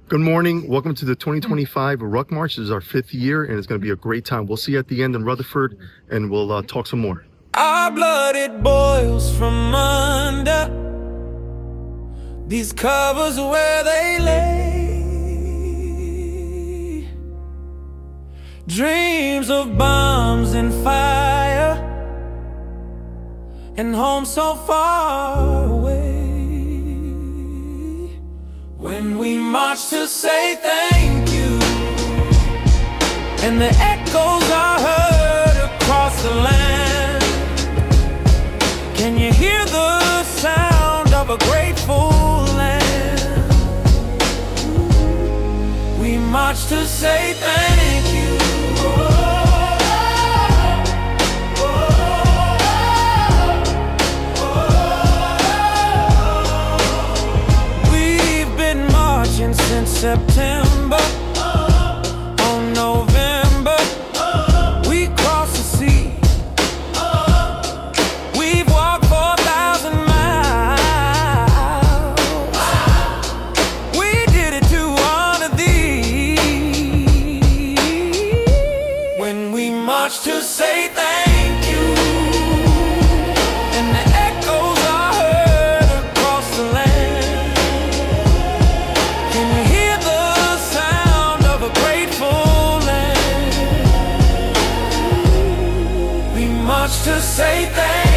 Good morning. Welcome to the 2025 Ruck March. This is our 5th year, and it's going to be a great time. We'll see you at the end in Rutherford, and we'll talk some more. Our blood, it boils from under these covers where they lay. Dreams of bombs and fire, and home so far away. When we march to say thank you, and the echoes are heard across the land, can you hear the sound of a grateful land? We march to say thank you. We've been marching since September. On November, we crossed the sea. We've walked 4,000 miles. We did it to honor thee. When we march to say thank you, and the echoes are heard across the land, can you hear the sound of a grateful land? We march to say thank you.